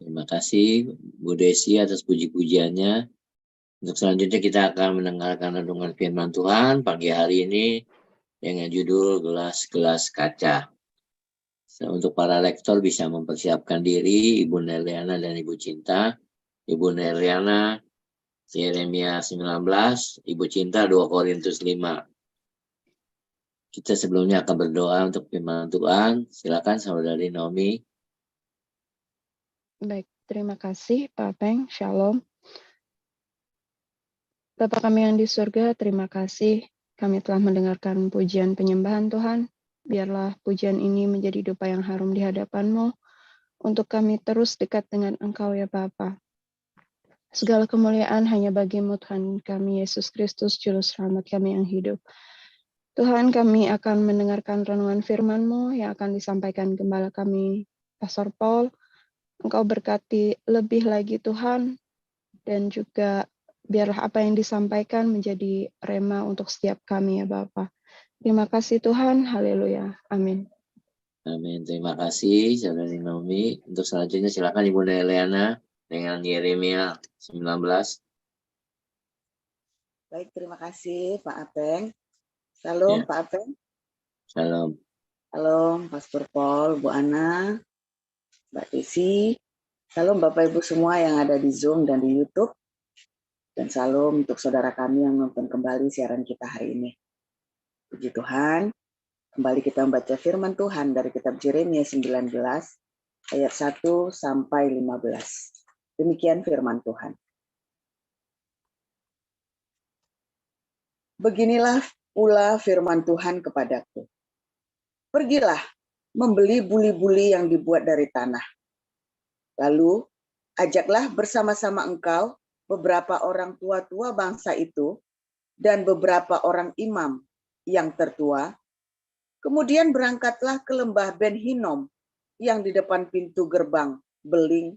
Terima kasih Bu Desi atas puji-pujiannya. Untuk selanjutnya kita akan mendengarkan renungan firman Tuhan pagi hari ini dengan judul Gelas-Gelas Kaca. Untuk para lektor bisa mempersiapkan diri, Ibu Neliana dan Ibu Cinta. Ibu Neliana, Yeremia 19, Ibu Cinta 2 Korintus 5. Kita sebelumnya akan berdoa untuk firman Tuhan. Silakan Saudari Naomi. Baik, terima kasih Pak Peng. Shalom. Bapa kami yang di surga, terima kasih kami telah mendengarkan pujian penyembahan Tuhan. Biarlah pujian ini menjadi dupa yang harum di hadapan-Mu untuk kami terus dekat dengan Engkau ya Bapa. Segala kemuliaan hanya bagi-Mu Tuhan kami Yesus Kristus, Juru Selamat kami yang hidup. Tuhan, kami akan mendengarkan renungan firman-Mu yang akan disampaikan Gembala kami, Pastor Paul. Engkau berkati lebih lagi Tuhan, dan juga biarlah apa yang disampaikan menjadi rema untuk setiap kami ya Bapa. Terima kasih Tuhan, haleluya, amin. Amin, terima kasih Saudari Naomi. Untuk selanjutnya silakan Ibu Neliana dengan Yeremia 19. Baik, terima kasih Pak Apeng. Salam Pak Apeng. Salam. Salam Pastor Paul, Bu Ana, Mbak Desi. Salam Bapak Ibu semua yang ada di Zoom dan di YouTube. Dan salam untuk saudara kami yang nonton kembali siaran kita hari ini. Puji Tuhan, kembali kita membaca firman Tuhan dari kitab Yeremia 19 ayat 1 sampai 15. Demikian firman Tuhan. Beginilah pula firman Tuhan kepadaku. Pergilah, membeli buli-buli yang dibuat dari tanah. Lalu, ajaklah bersama-sama engkau beberapa orang tua-tua bangsa itu dan beberapa orang imam yang tertua. Kemudian berangkatlah ke lembah Ben Hinnom yang di depan pintu gerbang Beling.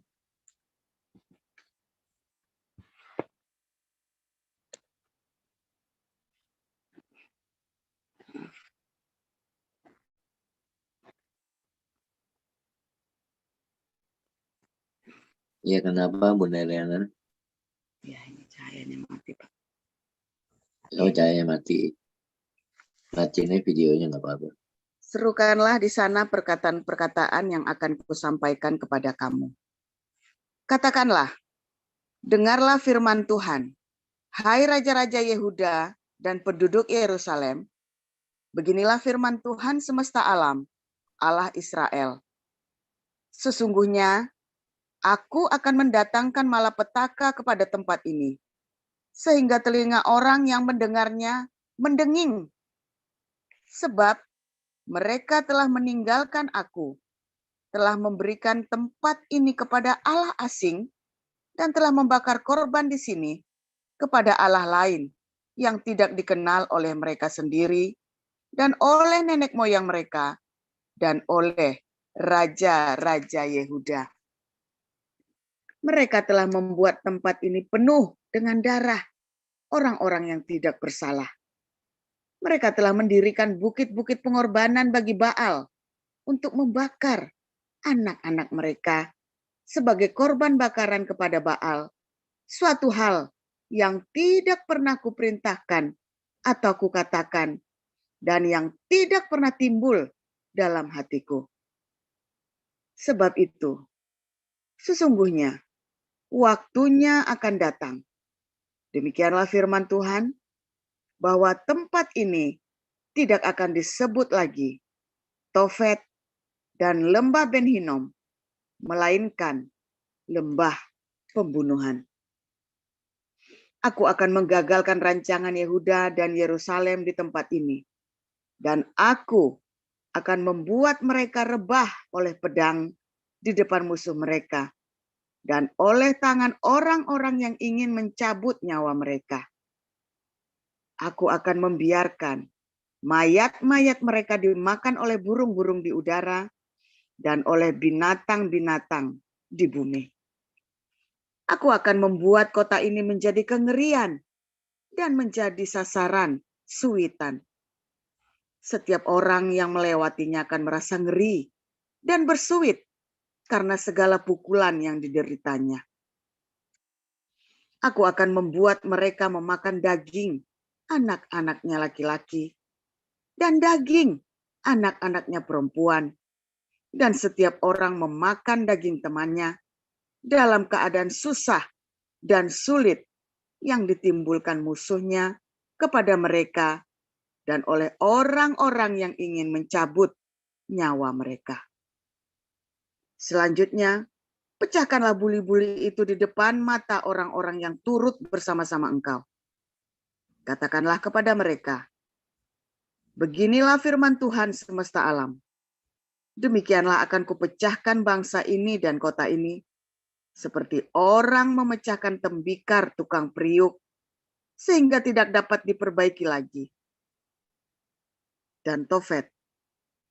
Ya, kenapa Bu Neliana? Ya, ini cahayanya mati, Pak. Oh, cahayanya mati. Matiin videonya nggak apa-apa. Serukanlah di sana perkataan-perkataan yang akan kusampaikan kepada kamu. Katakanlah, dengarlah firman Tuhan, hai raja-raja Yehuda dan penduduk Yerusalem. Beginilah firman Tuhan semesta alam, Allah Israel. Sesungguhnya, aku akan mendatangkan malapetaka kepada tempat ini, sehingga telinga orang yang mendengarnya mendenging. Sebab mereka telah meninggalkan aku, telah memberikan tempat ini kepada Allah asing, dan telah membakar korban di sini kepada Allah lain yang tidak dikenal oleh mereka sendiri, dan oleh nenek moyang mereka, dan oleh raja-raja Yehuda. Mereka telah membuat tempat ini penuh dengan darah orang-orang yang tidak bersalah. Mereka telah mendirikan bukit-bukit pengorbanan bagi Baal untuk membakar anak-anak mereka sebagai korban bakaran kepada Baal, suatu hal yang tidak pernah kuperintahkan atau kukatakan, dan yang tidak pernah timbul dalam hatiku. Sebab itu, sesungguhnya waktunya akan datang. Demikianlah firman Tuhan, bahwa tempat ini tidak akan disebut lagi Tofet dan lembah Ben Hinnom, melainkan lembah pembunuhan. Aku akan menggagalkan rancangan Yehuda dan Yerusalem di tempat ini, dan aku akan membuat mereka rebah oleh pedang di depan musuh mereka, dan oleh tangan orang-orang yang ingin mencabut nyawa mereka. Aku akan membiarkan mayat-mayat mereka dimakan oleh burung-burung di udara dan oleh binatang-binatang di bumi. Aku akan membuat kota ini menjadi kengerian dan menjadi sasaran suitan. Setiap orang yang melewatinya akan merasa ngeri dan bersuit karena segala pukulan yang dideritanya. Aku akan membuat mereka memakan daging anak-anaknya laki-laki dan daging anak-anaknya perempuan, dan setiap orang memakan daging temannya dalam keadaan susah dan sulit yang ditimbulkan musuhnya kepada mereka dan oleh orang-orang yang ingin mencabut nyawa mereka. Selanjutnya, pecahkanlah buli-buli itu di depan mata orang-orang yang turut bersama-sama engkau. Katakanlah kepada mereka, beginilah firman Tuhan semesta alam. Demikianlah akan kupecahkan bangsa ini dan kota ini, seperti orang memecahkan tembikar tukang periuk, sehingga tidak dapat diperbaiki lagi. Dan Tofet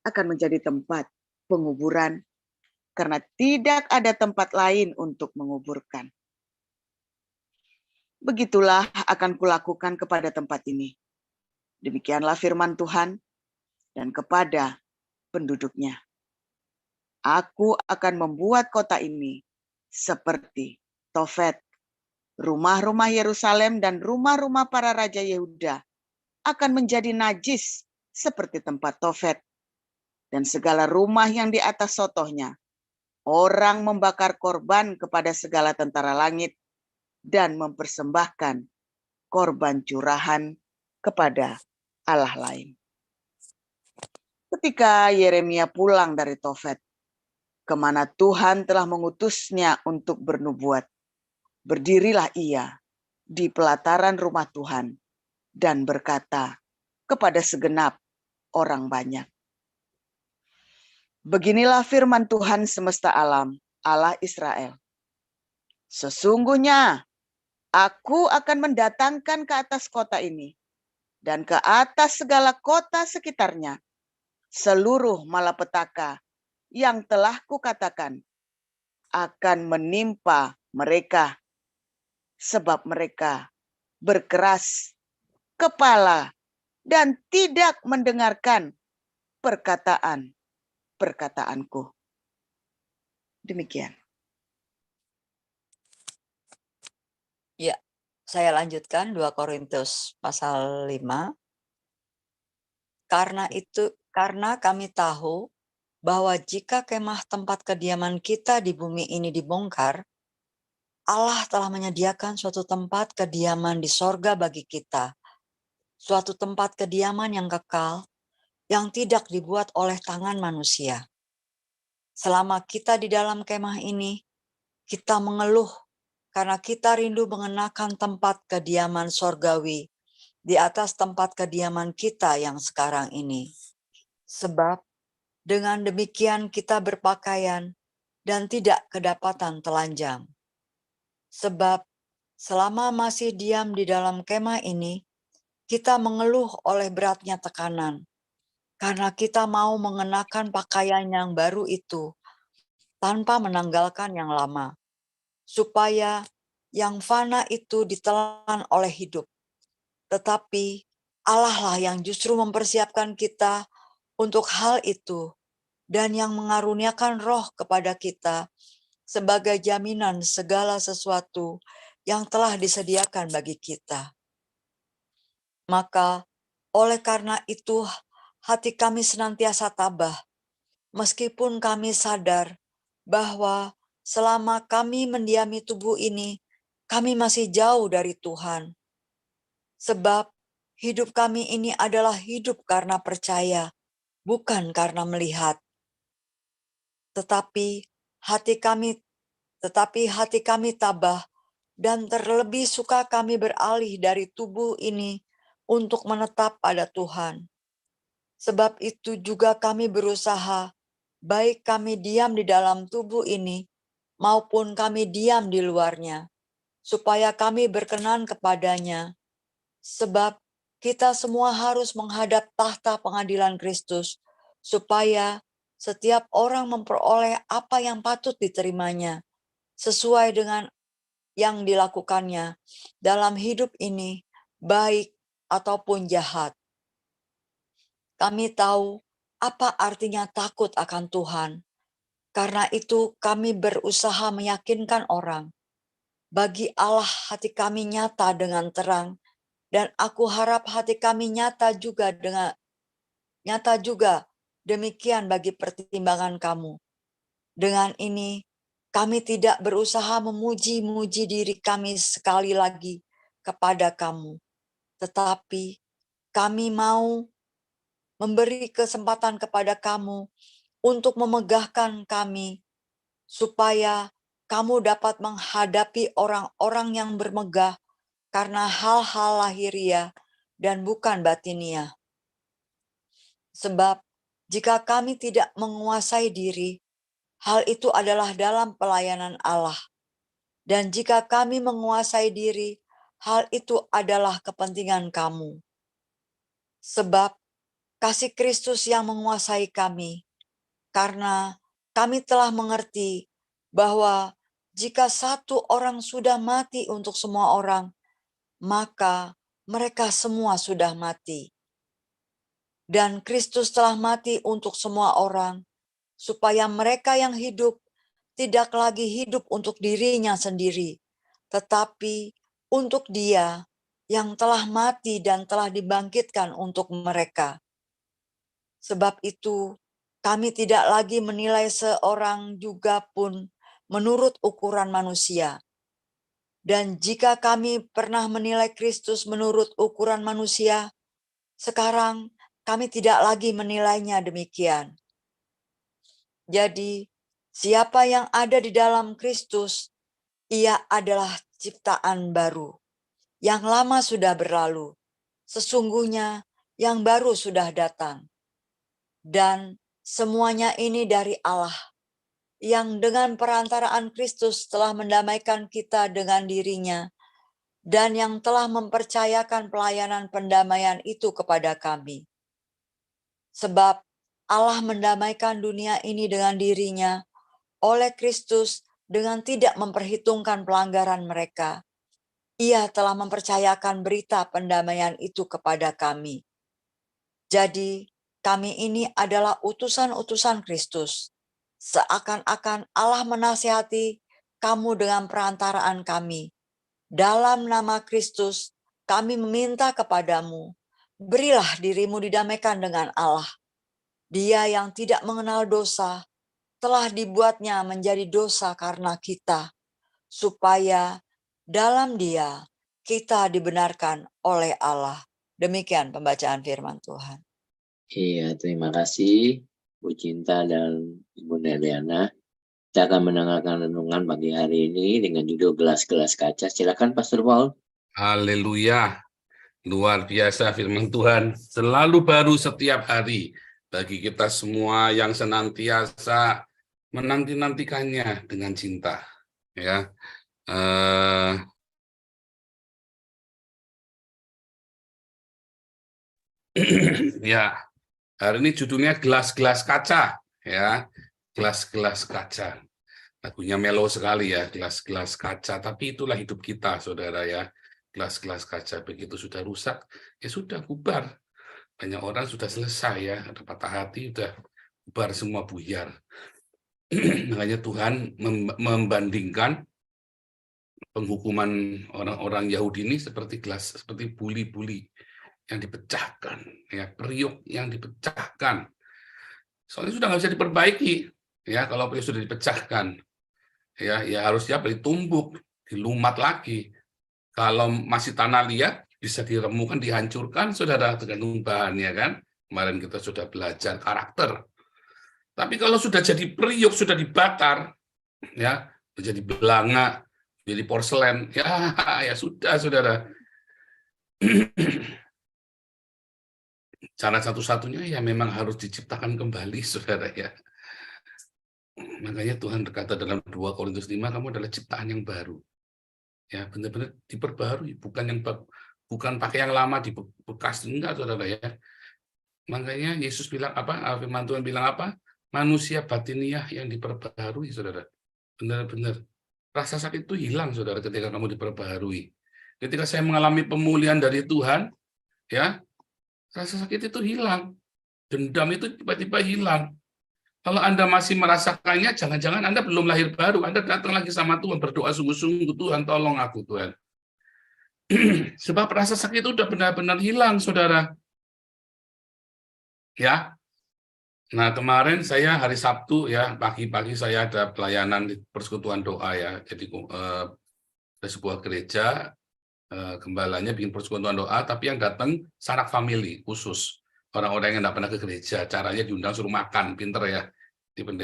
akan menjadi tempat penguburan, karena tidak ada tempat lain untuk menguburkan. Begitulah akan kulakukan kepada tempat ini. Demikianlah firman Tuhan, dan kepada penduduknya. Aku akan membuat kota ini seperti Tofet. Rumah-rumah Yerusalem dan rumah-rumah para raja Yehuda akan menjadi najis seperti tempat Tofet. Dan segala rumah yang di atas sotohnya, orang membakar korban kepada segala tentara langit dan mempersembahkan korban curahan kepada Allah lain. Ketika Yeremia pulang dari Tofet, kemana Tuhan telah mengutusnya untuk bernubuat, berdirilah ia di pelataran rumah Tuhan dan berkata kepada segenap orang banyak, beginilah firman Tuhan semesta alam, Allah Israel. Sesungguhnya aku akan mendatangkan ke atas kota ini dan ke atas segala kota sekitarnya seluruh malapetaka yang telah kukatakan akan menimpa mereka, sebab mereka berkeras kepala dan tidak mendengarkan perkataan-perkataanku. Demikian. Ya, saya lanjutkan 2 Korintus pasal 5. Karena kami tahu bahwa jika kemah tempat kediaman kita di bumi ini dibongkar, Allah telah menyediakan suatu tempat kediaman di sorga bagi kita, suatu tempat kediaman yang kekal, yang tidak dibuat oleh tangan manusia. Selama kita di dalam kemah ini, kita mengeluh karena kita rindu mengenakan tempat kediaman sorgawi di atas tempat kediaman kita yang sekarang ini. Sebab dengan demikian kita berpakaian dan tidak kedapatan telanjang. Sebab selama masih diam di dalam kemah ini, kita mengeluh oleh beratnya tekanan, karena kita mau mengenakan pakaian yang baru itu tanpa menanggalkan yang lama, supaya yang fana itu ditelan oleh hidup. Tetapi Allah lah yang justru mempersiapkan kita untuk hal itu, dan yang mengaruniakan roh kepada kita sebagai jaminan segala sesuatu yang telah disediakan bagi kita. Maka oleh karena itu hati kami senantiasa tabah, meskipun kami sadar bahwa selama kami mendiami tubuh ini, kami masih jauh dari Tuhan. Sebab hidup kami ini adalah hidup karena percaya, bukan karena melihat. Tetapi hati kami tabah, dan terlebih suka kami beralih dari tubuh ini untuk menetap pada Tuhan. Sebab itu juga kami berusaha, baik kami diam di dalam tubuh ini, maupun kami diam di luarnya, supaya kami berkenan kepadanya. Sebab kita semua harus menghadap tahta pengadilan Kristus, supaya setiap orang memperoleh apa yang patut diterimanya, sesuai dengan yang dilakukannya dalam hidup ini, baik ataupun jahat. Kami tahu apa artinya takut akan Tuhan, Karena itu kami berusaha meyakinkan orang. Bagi Allah hati kami nyata dengan terang, dan aku harap hati kami nyata juga demikian bagi pertimbangan kamu. Dengan ini, kami tidak berusaha memuji-muji diri kami sekali lagi kepada kamu, tetapi kami mau memberi kesempatan kepada kamu untuk memegahkan kami, supaya kamu dapat menghadapi orang-orang yang bermegah karena hal-hal lahiriah dan bukan batiniah. Sebab jika kami tidak menguasai diri, hal itu adalah dalam pelayanan Allah. Dan jika kami menguasai diri, hal itu adalah kepentingan kamu. Sebab kasih Kristus yang menguasai kami, karena kami telah mengerti bahwa jika satu orang sudah mati untuk semua orang, maka mereka semua sudah mati. Dan Kristus telah mati untuk semua orang, supaya mereka yang hidup tidak lagi hidup untuk dirinya sendiri, tetapi untuk Dia yang telah mati dan telah dibangkitkan untuk mereka. Sebab itu, kami tidak lagi menilai seorang juga pun menurut ukuran manusia. Dan jika kami pernah menilai Kristus menurut ukuran manusia, sekarang kami tidak lagi menilainya demikian. Jadi, siapa yang ada di dalam Kristus, ia adalah ciptaan baru. Yang lama sudah berlalu, sesungguhnya yang baru sudah datang. Dan semuanya ini dari Allah, yang dengan perantaraan Kristus telah mendamaikan kita dengan dirinya, dan yang telah mempercayakan pelayanan pendamaian itu kepada kami. Sebab Allah mendamaikan dunia ini dengan dirinya oleh Kristus dengan tidak memperhitungkan pelanggaran mereka. Ia telah mempercayakan berita pendamaian itu kepada kami. Jadi, kami ini adalah utusan-utusan Kristus. Seakan-akan Allah menasihati kamu dengan perantaraan kami. Dalam nama Kristus, kami meminta kepadamu, berilah dirimu didamaikan dengan Allah. Dia yang tidak mengenal dosa, telah dibuatnya menjadi dosa karena kita, supaya dalam Dia kita dibenarkan oleh Allah. Demikian pembacaan firman Tuhan. Iya, terima kasih Bu Cinta dan Ibu Neliana. Kita akan mendengarkan renungan pagi hari ini dengan judul Gelas-gelas Kaca. Silakan Pastor Paul. Haleluya. Luar biasa firman Tuhan. Selalu baru setiap hari. Bagi kita semua yang senantiasa menanti-nantikannya dengan cinta. Ya. Ya, hari ini judulnya gelas-gelas kaca, ya, gelas-gelas kaca. Lagunya melo sekali ya, gelas-gelas kaca. Tapi itulah hidup kita, saudara ya. Gelas-gelas kaca begitu sudah rusak, ya sudah bubar. Banyak orang sudah selesai ya, ada patah hati, sudah bubar semua, buyar. Makanya Tuhan membandingkan penghukuman orang-orang Yahudi ini seperti gelas, seperti buli-buli yang dipecahkan, ya, periuk yang dipecahkan. Soalnya sudah nggak bisa diperbaiki, ya, kalau periuk sudah dipecahkan, ya harusnya ditumbuk, dilumat lagi. Kalau masih tanah liat, bisa diremukan, dihancurkan, saudara, tergantung bahannya kan. Kemarin kita sudah belajar karakter. Tapi kalau sudah jadi periuk, sudah dibakar, ya, jadi belanga, jadi porselen, ya sudah, saudara. Cara satu-satunya ya memang harus diciptakan kembali, saudara ya. Makanya Tuhan berkata dalam 2 Korintus 5, kamu adalah ciptaan yang baru. Ya, benar-benar diperbarui, bukan pakai yang lama dibekas, enggak, saudara ya. Makanya Yesus bilang apa? Firman Tuhan bilang apa? Manusia batiniah yang diperbarui, saudara. Benar-benar rasa sakit itu hilang, saudara, ketika kamu diperbarui. Ketika saya mengalami pemulihan dari Tuhan, ya, rasa sakit itu hilang. Dendam itu tiba-tiba hilang. Kalau Anda masih merasakannya, jangan-jangan Anda belum lahir baru. Anda datang lagi sama Tuhan, berdoa sungguh-sungguh, Tuhan tolong aku, Tuhan. Sebab rasa sakit itu udah benar-benar hilang, saudara. Ya. Nah, kemarin saya hari Sabtu ya, pagi-pagi saya ada pelayanan di persekutuan doa ya. Jadi ada sebuah gereja, gembalanya bikin persekutuan doa, tapi yang datang sanak family khusus. Orang-orang yang nggak pernah ke gereja, caranya diundang suruh makan, pinter ya.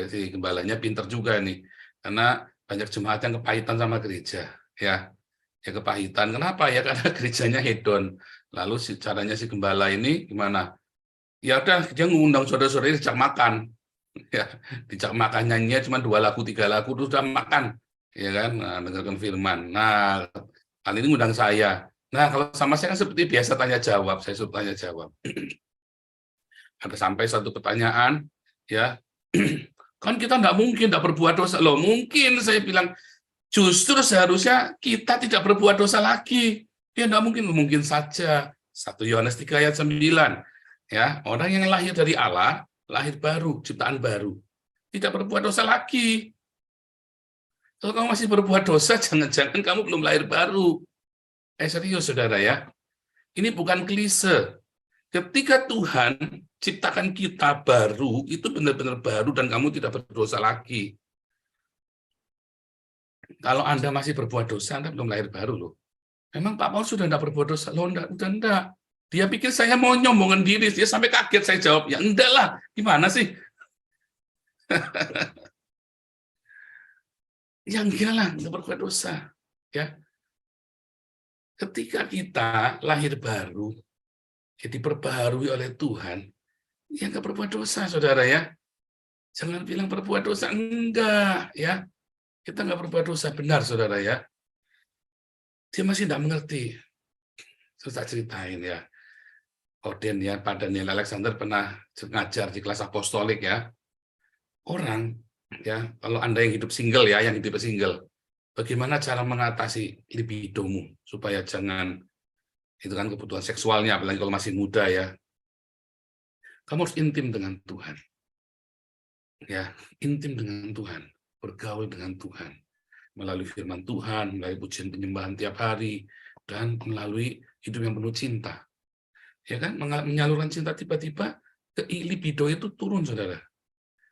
Si gembalanya pinter juga nih, karena banyak jemaat yang kepahitan sama gereja. Ya kepahitan. Kenapa ya? Karena gerejanya hedon. Lalu caranya si gembala ini gimana? Ya udah, dia ngundang saudara-saudara dijak makan. Ya, dijak makan nyanyinya cuma 2 lagu, 3 lagu, terus udah makan. Ya kan, nah, dengarkan firman. Nah, kali ini ngundang saya. Nah, kalau sama saya kan seperti biasa tanya jawab, saya suruh tanya jawab. Ada sampai satu pertanyaan, ya, kan kita nggak mungkin nggak berbuat dosa. Loh, mungkin saya bilang, justru seharusnya kita tidak berbuat dosa lagi. Ya nggak mungkin saja. 1 Yohanes 3 ayat 9. Ya, orang yang lahir dari Allah, lahir baru, ciptaan baru. Tidak berbuat dosa lagi. Kalau kamu masih berbuat dosa, jangan-jangan kamu belum lahir baru. Serius, saudara ya. Ini bukan klise. Ketika Tuhan ciptakan kita baru, itu benar-benar baru dan kamu tidak berdosa lagi. Kalau Anda masih berbuat dosa, Anda belum lahir baru loh. Memang Pak Paulus sudah tidak berbuat dosa? Loh, udah enggak. Dia pikir saya mau nyombongin diri, dia sampai kaget saya jawab, ya enggak lah, gimana sih? Ya enggak lah, enggak berbuat dosa. Ya. Ketika kita lahir baru, jadi diperbaharui oleh Tuhan, ya enggak berbuat dosa, saudara ya. Jangan bilang berbuat dosa, enggak ya. Kita enggak berbuat dosa, benar saudara ya. Dia masih enggak mengerti. Saya ceritain ya. Oden ya, Pak Daniel Alexander pernah ngajar di kelas apostolik ya. Orang ya, kalau Anda yang hidup single ya, yang hidup single, bagaimana cara mengatasi libidomu supaya jangan, itu kan kebutuhan seksualnya, apalagi kalau masih muda ya. Kamu harus intim dengan Tuhan. Ya, intim dengan Tuhan, bergaul dengan Tuhan, melalui firman Tuhan, melalui pujian penyembahan tiap hari, dan melalui hidup yang penuh cinta. Ya kan, menyalurkan cinta, tiba-tiba ke libido itu turun, saudara.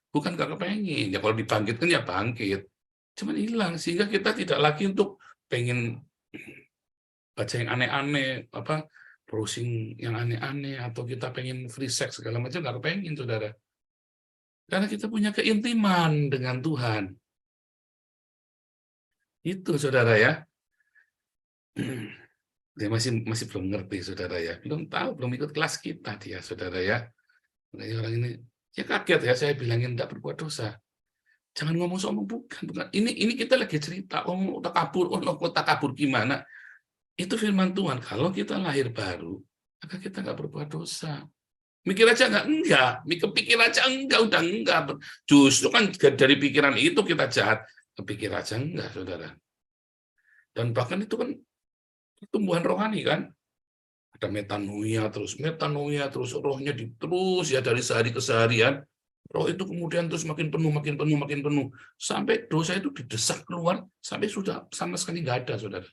Bukan gak kepengen, ya kalau dibangkitkan ya bangkit. Cuman hilang, sehingga kita tidak lagi untuk pengen baca yang aneh-aneh, browsing yang aneh-aneh, atau kita pengen free sex, segala macam, gak kepengen, saudara. Karena kita punya keintiman dengan Tuhan. Itu, saudara ya. Dia masih belum ngerti, saudara ya. Belum tahu, belum ikut kelas kita dia, saudara ya. Makanya orang ini, ya kaget ya, saya bilangin tidak berbuat dosa. Jangan ngomong sombong, bukan. Ini kita lagi cerita, takabur, takabur gimana? Itu firman Tuhan. Kalau kita lahir baru, maka kita nggak berbuat dosa. Mikir aja enggak. Pikir aja enggak, udah enggak. Justru kan dari pikiran itu kita jahat. Kepikir aja enggak, saudara. Dan bahkan itu kan pertumbuhan rohani kan. Ada metanoia terus rohnya terus ya dari sehari ke seharian. Roh itu kemudian terus makin penuh, sampai dosa itu didesak keluar sampai sudah sama sekali nggak ada, saudara.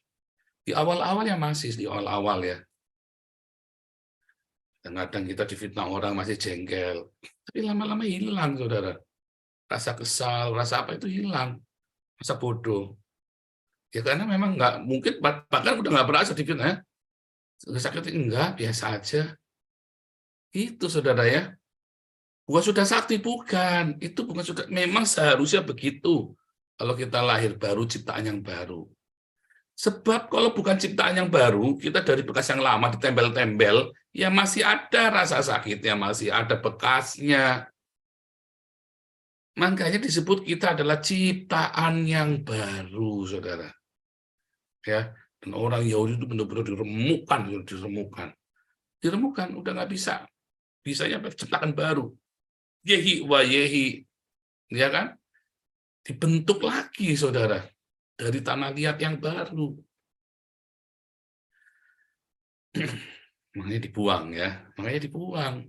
Di awal-awal ya masih, di awal-awal ya. Kadang-kadang kita difitnah orang masih jengkel, tapi lama-lama hilang, saudara. Rasa kesal, rasa apa itu hilang, rasa bodoh. Ya karena memang nggak mungkin, bahkan udah nggak berasa difitnah. Sakit enggak, biasa aja. Itu, saudara ya. Bukan sudah sakti, bukan. Itu bukan sudah, memang seharusnya begitu. Kalau kita lahir baru, ciptaan yang baru. Sebab kalau bukan ciptaan yang baru, kita dari bekas yang lama ditembel-tembel, ya masih ada rasa sakitnya, masih ada bekasnya. Makanya disebut kita adalah ciptaan yang baru, saudara. Ya, dan orang Yahudi itu benar-benar diremukkan, udah nggak bisa. Bisanya ciptakan baru. Yehi wa yehi, ya kan? Dibentuk lagi, saudara, dari tanah liat yang baru. Makanya dibuang ya, makanya dibuang.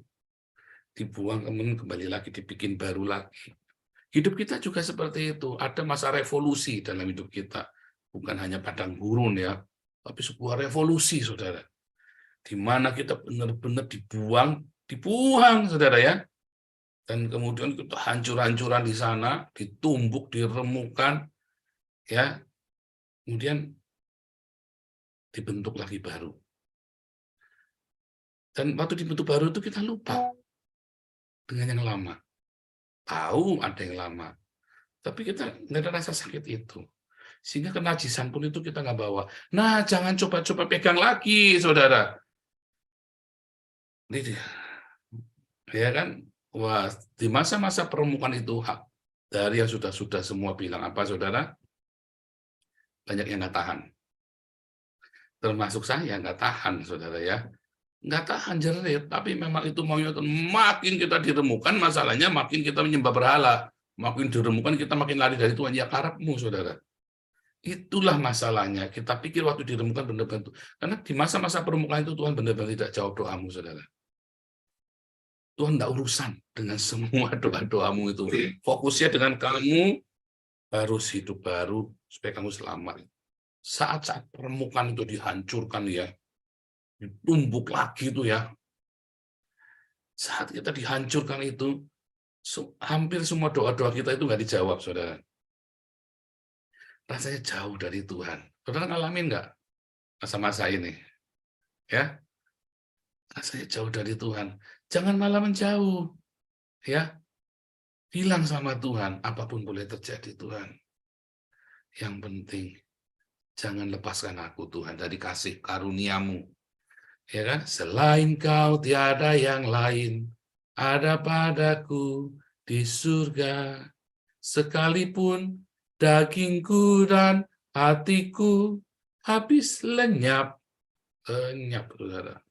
dibuang, kemudian kembali lagi, dibikin baru lagi. Hidup kita juga seperti itu. Ada masa revolusi dalam hidup kita. Bukan hanya padang gurun ya, tapi sebuah revolusi, saudara. Di mana kita benar-benar dibuang, saudara ya. Dan kemudian kita hancur-hancuran di sana, ditumbuk, diremukan, ya. Kemudian dibentuk lagi baru. Dan waktu dibentuk baru itu kita lupa dengan yang lama. Tahu ada yang lama, tapi kita nggak ada rasa sakit itu. Sehingga kenajisan pun itu kita nggak bawa. Nah, jangan coba-coba pegang lagi, saudara. Ini dia. Ya kan? Wah, di masa-masa permukaan itu, dari yang sudah semua bilang apa, saudara? Banyak yang nggak tahan. Termasuk saya nggak tahan, saudara ya. Nggak tahan jerit, tapi memang itu maunya makin kita diremukan, masalahnya makin kita menyembah berhala. Makin diremukan, kita makin lari dari Tuhan. Ya karepmu, saudara. Itulah masalahnya. Kita pikir waktu diremukan benar-benar. Karena di masa-masa permukaan itu Tuhan benar-benar tidak jawab doamu, saudara. Tuhan tidak urusan dengan semua doa-doamu itu. Fokusnya dengan kamu harus hidup baru supaya kamu selamat. Saat-saat permukaan itu dihancurkan ya, ditumbuk lagi itu ya. Saat kita dihancurkan itu, hampir semua doa-doa kita itu nggak dijawab, saudara. Rasanya jauh dari Tuhan. Saudara ngalamin nggak masa-masa ini? Ya, rasanya jauh dari Tuhan. Jangan malah menjauh. Ya, bilang sama Tuhan, apapun boleh terjadi Tuhan. Yang penting, jangan lepaskan aku Tuhan dari kasih karuniamu. Ya kan? Selain kau tiada yang lain, ada padaku di surga. Sekalipun dagingku dan hatiku habis lenyap, saudara.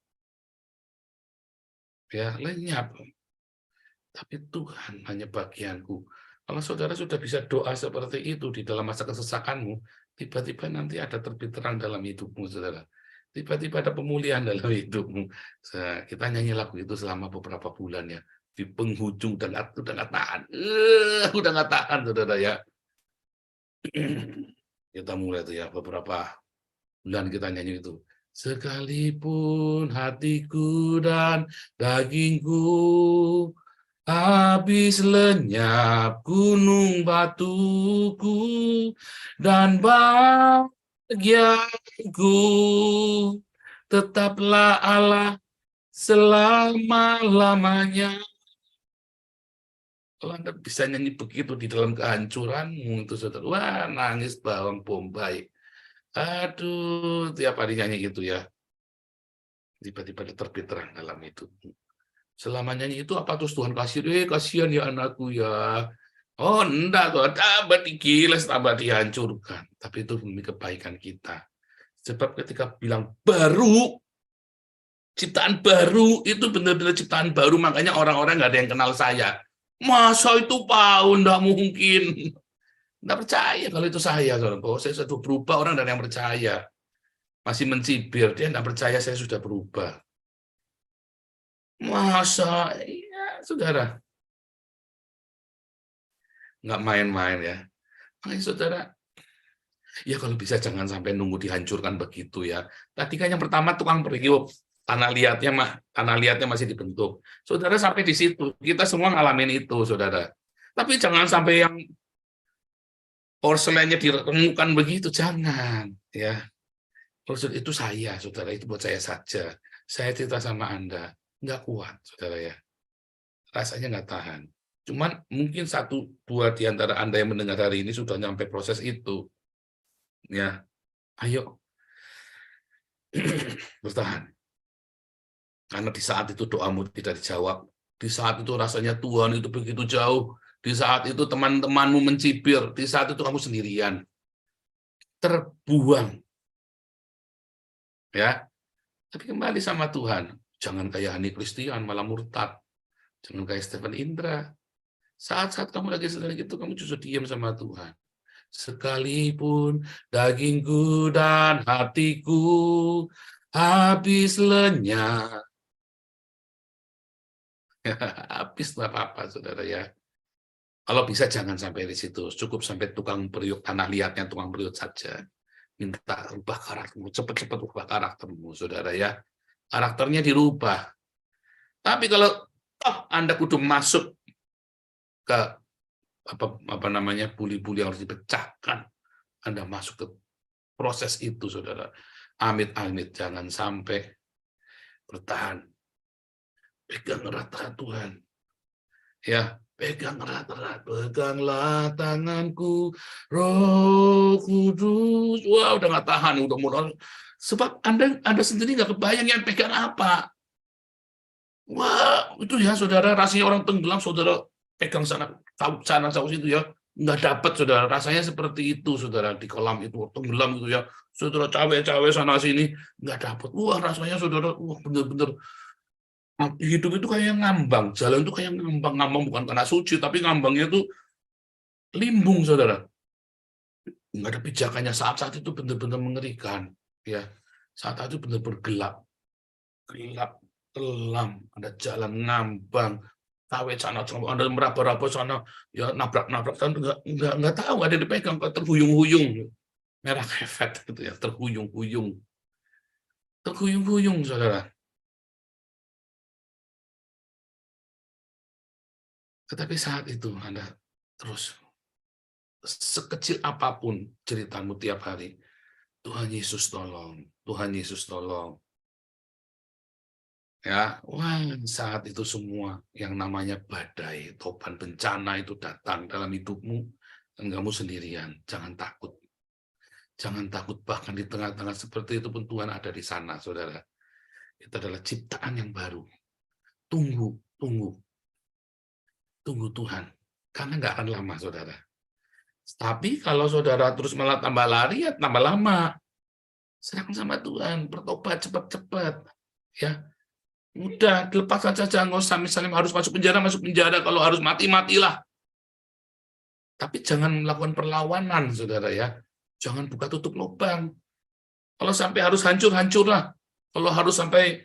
Ya, lenyap. Tapi Tuhan hanya bagianku. Kalau saudara sudah bisa doa seperti itu di dalam masa kesesakanmu, tiba-tiba nanti ada terbit terang dalam hidupmu, saudara. Tiba-tiba ada pemulihan dalam hidupmu. Kita nyanyi lagu itu selama beberapa bulan ya. Di penghujung udah nggak tahan. Udah nggak tahan, saudara ya. Kita mulai itu ya, beberapa bulan kita nyanyi itu. Sekalipun hatiku dan dagingku habis lenyap gunung batuku dan bahagiaku, tetaplah Allah selama-lamanya. Kalau Anda bisa nyanyi begitu di dalam kehancuranmu, itu saudara, wah nangis bawang bombay. Aduh, tiap hari nyanyi gitu ya. Tiba-tiba terbit terang dalam itu. Selama nyanyi itu apa terus Tuhan kasih, kasihan ya anakku ya. Oh enggak, Tuhan, tambah digiles, tambah dihancurkan. Tapi itu demi kebaikan kita. Sebab ketika bilang baru, ciptaan baru, itu benar-benar ciptaan baru, makanya orang-orang nggak ada yang kenal saya. Masa itu Pak, enggak mungkin. Enggak percaya kalau itu saya. Bahwa saya sudah berubah, orang dan yang percaya. Masih mencibir, dia enggak percaya saya sudah berubah. Masa, ya saudara. Enggak main-main ya. Makanya saudara, ya kalau bisa jangan sampai nunggu dihancurkan begitu ya. Tadi kan yang pertama tukang periuk, tanah liatnya masih dibentuk. Saudara sampai di situ, kita semua ngalamin itu, saudara. Tapi jangan sampai yang porselennya diremukan begitu, jangan ya. Itu saya, saudara, itu buat saya saja. Saya cerita sama Anda, nggak kuat, saudara ya. Rasanya nggak tahan. Cuman mungkin 1-2 di antara Anda yang mendengar hari ini sudah nyampe proses itu. Ya, ayo bertahan. Karena di saat itu doamu tidak dijawab. Di saat itu rasanya Tuhan itu begitu jauh. Di saat itu teman-temanmu mencibir. Di saat itu kamu sendirian. Terbuang. Ya. Tapi kembali sama Tuhan. Jangan kayak Hani Kristian malah murtad. Jangan kayak Stephen Indra. Saat-saat kamu lagi sedang itu, kamu justru diam sama Tuhan. Sekalipun dagingku dan hatiku habis lenyap. Habis nggak apa-apa, saudara ya. Kalau bisa jangan sampai di situ, cukup sampai tukang periuk, tanah liatnya tukang periuk saja. Minta rubah karaktermu, cepat-cepat rubah karaktermu, saudara ya. Karakternya dirubah. Tapi kalau Anda kudu masuk ke apa namanya buli-buli yang harus dipecahkan, Anda masuk ke proses itu, saudara. Amit-amit jangan sampai bertahan. Pegang erat-erat Tuhan. Ya, pegang erat-erat, peganglah tanganku, Roh Kudus. Wah, udah nggak tahan, udah mulai. Sebab Anda sendiri nggak kebayang yang pegang apa. Wah, itu ya, saudara, rasanya orang tenggelam, saudara pegang sana situ ya, nggak dapat, saudara. Rasanya seperti itu, saudara, di kolam itu tenggelam gitu ya, saudara, cawe-cawe sana sini nggak dapat. Wah, rasanya, saudara, wah, bener-bener hidup itu kayak ngambang, jalan itu kayak ngambang bukan karena suci, tapi ngambangnya itu limbung, saudara. Nggak ada pijakannya. Saat-saat itu benar-benar mengerikan, ya. Saat itu benar-benar gelap, kelam, ada jalan ngambang, tawe sana, ada meraba-raba sana, ya nabrak-nabrak, kan nggak tahu, ada dipegang, terhuyung-huyung, merah efek gitu ya, terhuyung-huyung, saudara. Tetapi saat itu Anda terus, sekecil apapun ceritamu tiap hari, Tuhan Yesus tolong, Tuhan Yesus tolong. Ya, wah, saat itu semua yang namanya badai, topan, bencana itu datang dalam hidupmu, dan kamu sendirian. Jangan takut. Jangan takut, bahkan di tengah-tengah seperti itu pun Tuhan ada di sana, saudara. Itu adalah ciptaan yang baru. Tunggu Tuhan. Karena nggak akan lama, saudara. Tapi kalau saudara terus malah tambah lari, ya tambah lama. Serahkan sama Tuhan, bertobat cepat-cepat. Ya, udah, dilepas saja, jangan usah misalnya harus masuk penjara, kalau harus matilah. Tapi jangan melakukan perlawanan, saudara ya. Jangan buka tutup lubang. Kalau sampai harus hancurlah. Kalau harus sampai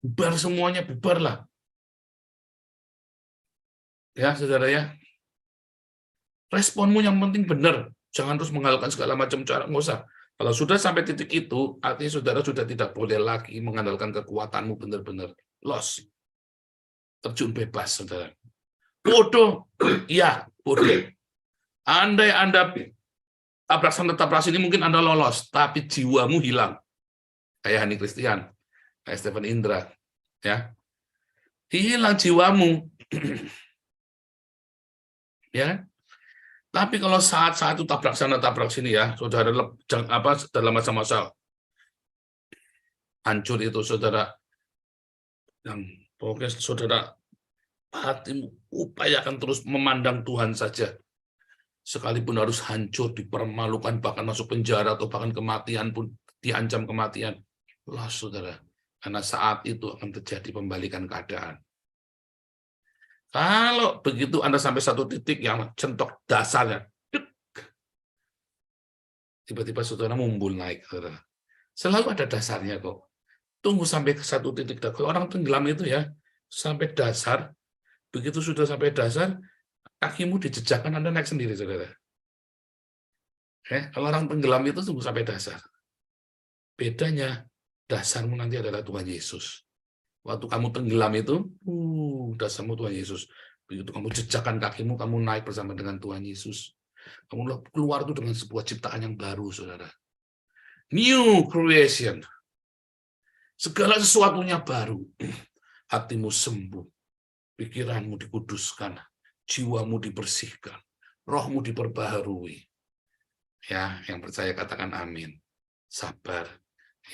bubar semuanya, bubarlah. Ya, saudara ya. Responmu yang penting benar. Jangan terus mengandalkan segala macam cara, nggak usah. Kalau sudah sampai titik itu, artinya saudara sudah tidak boleh lagi mengandalkan kekuatanmu benar-benar. Loss. Terjun bebas, saudara. Bodoh. Iya, bodoh. Andai Anda tabrak sini, mungkin Anda lolos, tapi jiwamu hilang. Kayak Hani Christian, kayak Stephen Indra. Ya. Hilang jiwamu. Ya. Tapi kalau saat-saat itu tabrak sana, tabrak sini ya, saudara dalam masa-masa hancur itu, saudara, yang pokoknya saudara hatimu upayakan terus memandang Tuhan saja. Sekalipun harus hancur, dipermalukan, bahkan masuk penjara, atau bahkan kematian pun, diancam kematian. Lah, saudara, karena saat itu akan terjadi pembalikan keadaan. Kalau begitu Anda sampai satu titik yang centok dasarnya, tiba-tiba saudara mumbul naik, saudara. Selalu ada dasarnya kok. Tunggu sampai ke satu titik. Kalau orang tenggelam itu ya, sampai dasar, begitu sudah sampai dasar, kakimu dijejakkan, Anda naik sendiri, saudara. Kalau orang tenggelam itu tunggu sampai dasar. Bedanya, dasarmu nanti adalah Tuhan Yesus. Waktu kamu tenggelam itu, dasarmu Tuhan Yesus. Begitu kamu jejakkan kakimu, kamu naik bersama dengan Tuhan Yesus. Kamu keluar itu dengan sebuah ciptaan yang baru, saudara. New creation. Segala sesuatunya baru. Hatimu sembuh. Pikiranmu dikuduskan. Jiwamu dibersihkan. Rohmu diperbaharui. Ya, yang percaya katakan amin. Sabar.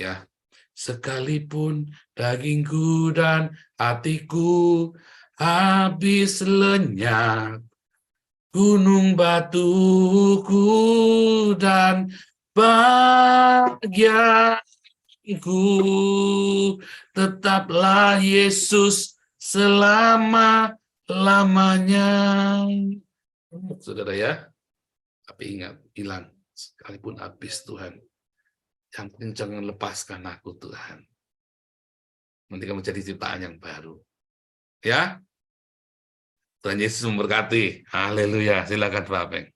Ya. Sekalipun dagingku dan hatiku habis lenyap, gunung batuku dan bahagiaku, tetaplah Yesus selama-lamanya. Saudara ya, tapi ingat, hilang sekalipun habis Tuhan. Yang penting jangan lepaskan aku, Tuhan. Nanti kamu jadi ciptaan yang baru. Ya, Tuhan Yesus memberkati. Haleluya. Silakan Pak Peng.